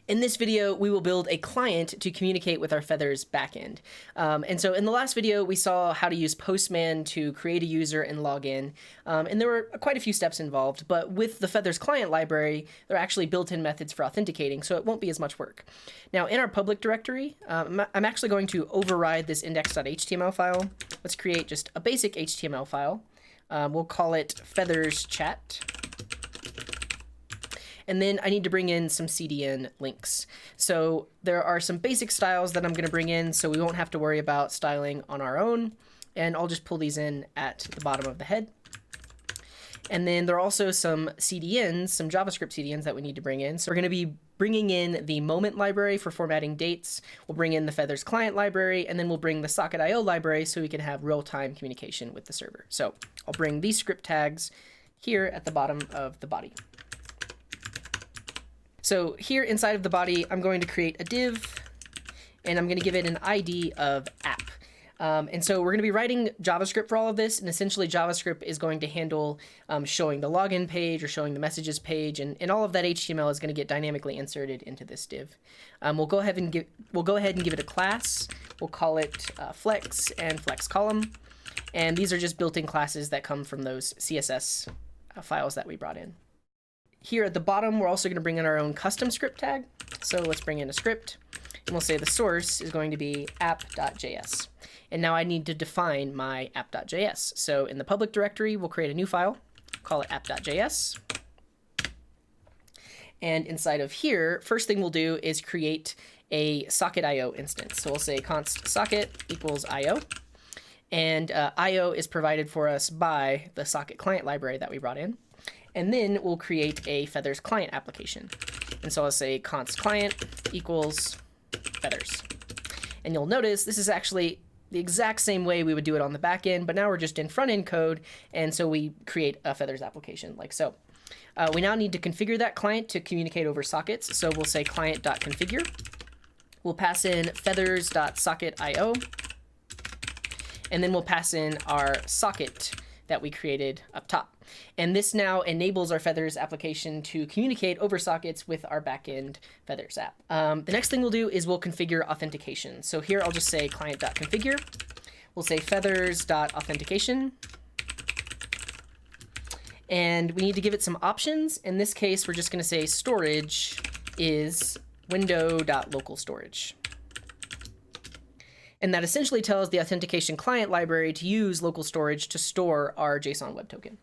In this video, we will build a client to communicate with our Feathers backend. And so in the last video, we saw how to use Postman to create a user and log in. And there were quite a few steps involved, but with the Feathers client library, there are actually built-in methods for authenticating, so it won't be as much work. Now, in our public directory, I'm actually going to override this index.html file. Let's create just a basic HTML file. We'll call it Feathers Chat. And then I need to bring in some CDN links. So there are some basic styles that I'm going to bring in, so we won't have to worry about styling on our own. And I'll just pull these in at the bottom of the head. And then there are also some CDNs, some JavaScript CDNs that we need to bring in. So we're going to be bringing in the moment library for formatting dates. We'll bring in the Feathers client library, and then we'll bring the socket.io library so we can have real-time communication with the server. So I'll bring these script tags here at the bottom of the body. So here inside of the body, I'm going to create a div, and I'm going to give it an ID of app. And so we're going to be writing JavaScript for all of this, and essentially JavaScript is going to handle showing the login page or showing the messages page, and all of that HTML is going to get dynamically inserted into this div. We'll go ahead and give it a class. We'll call it flex and flex column, and these are just built-in classes that come from those CSS files that we brought in. Here at the bottom, we're also going to bring in our own custom script tag. So let's bring in a script, and we'll say the source is going to be app.js. And now I need to define my app.js. So in the public directory, we'll create a new file, call it app.js. And inside of here, first thing we'll do is create a socket.io instance. So we'll say const socket equals io. And io is provided for us by the socket client library that we brought in. And then we'll create a Feathers client application. And so I'll say const client equals Feathers. And you'll notice this is actually the exact same way we would do it on the back end, but now we're just in front end code. And so we create a Feathers application like so. We now need to configure that client to communicate over sockets. So we'll say client.configure. We'll pass in feathers.socket.io. And then we'll pass in our socket that we created up top. And this now enables our Feathers application to communicate over sockets with our backend Feathers app. The next thing we'll do is we'll configure authentication. So here I'll just say client.configure. We'll say feathers.authentication. And we need to give it some options. In this case, we're just going to say storage is window.local storage. And that essentially tells the authentication client library to use local storage to store our JSON web token.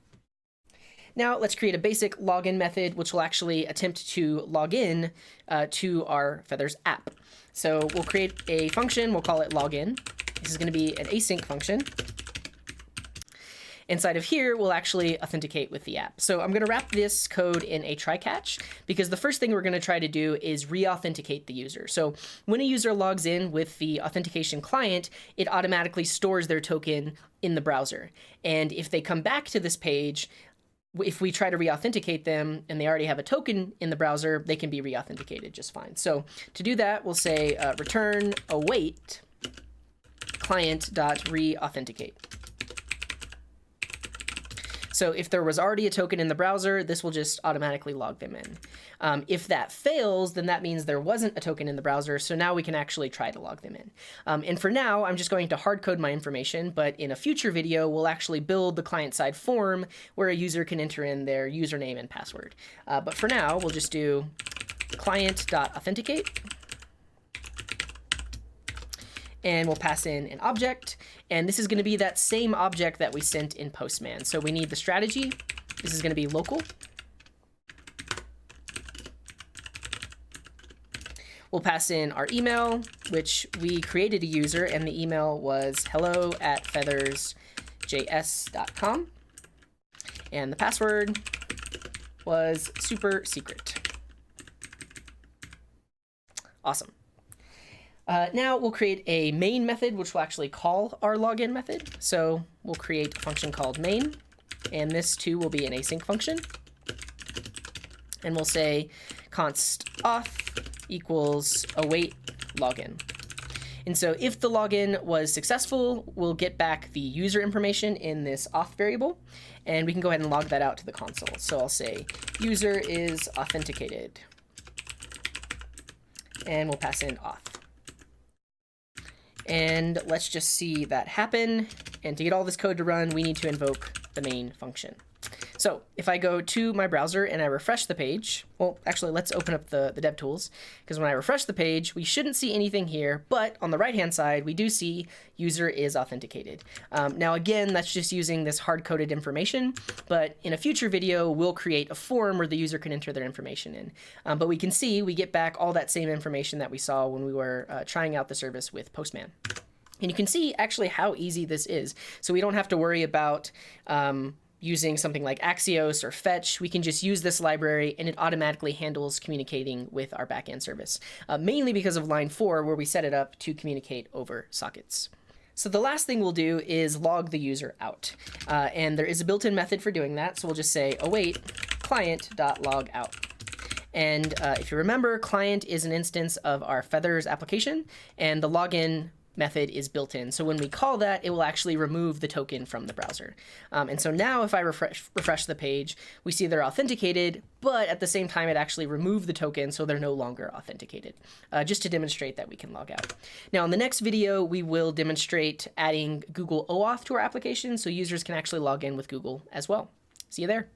Now let's create a basic login method, which will actually attempt to log in to our Feathers app. So we'll create a function, we'll call it login. This is going to be an async function. Inside of here, we'll actually authenticate with the app. So I'm going to wrap this code in a try catch, because the first thing we're going to try to do is re-authenticate the user. So when a user logs in with the authentication client, it automatically stores their token in the browser. And if they come back to this page, if we try to re-authenticate them and they already have a token in the browser, they can be re-authenticated just fine. So to do that, we'll say return await client.re-authenticate. So if there was already a token in the browser, this will just automatically log them in. If that fails, then that means there wasn't a token in the browser, so now we can actually try to log them in. And for now, I'm just going to hard code my information, but in a future video, we'll actually build the client-side form where a user can enter in their username and password. But for now, we'll just do client.authenticate. And we'll pass in an object, and this is going to be that same object that we sent in Postman. So we need the strategy. This is going to be local. We'll pass in our email, which we created a user, and the email was hello@feathersjs.com. And the password was super secret. Awesome. Now we'll create a main method, which will actually call our login method. So we'll create a function called main, and this too will be an async function. And we'll say const auth equals await login. And so if the login was successful, we'll get back the user information in this auth variable, and we can go ahead and log that out to the console. So I'll say user is authenticated. and we'll pass in auth. And let's just see that happen. And to get all this code to run, we need to invoke the main function. So if I go to my browser and I refresh the page, well, actually, let's open up the DevTools, because when I refresh the page, we shouldn't see anything here, but on the right-hand side, we do see user is authenticated. Now, again, that's just using this hard-coded information, but in a future video, we'll create a form where the user can enter their information in. But we can see we get back all that same information that we saw when we were trying out the service with Postman. And you can see actually how easy this is. So we don't have to worry about using something like Axios or Fetch. We can just use this library and it automatically handles communicating with our backend service, mainly because of line 4 where we set it up to communicate over sockets. So the last thing we'll do is log the user out. And there is a built-in method for doing that. So we'll just say await client.logout. And if you remember, client is an instance of our Feathers application, and the login method is built in. So when we call that, it will actually remove the token from the browser. And so now if I refresh the page, we see they're authenticated, but at the same time, it actually removed the token, so they're no longer authenticated, just to demonstrate that we can log out. Now, in the next video, we will demonstrate adding Google OAuth to our application so users can actually log in with Google as well. See you there.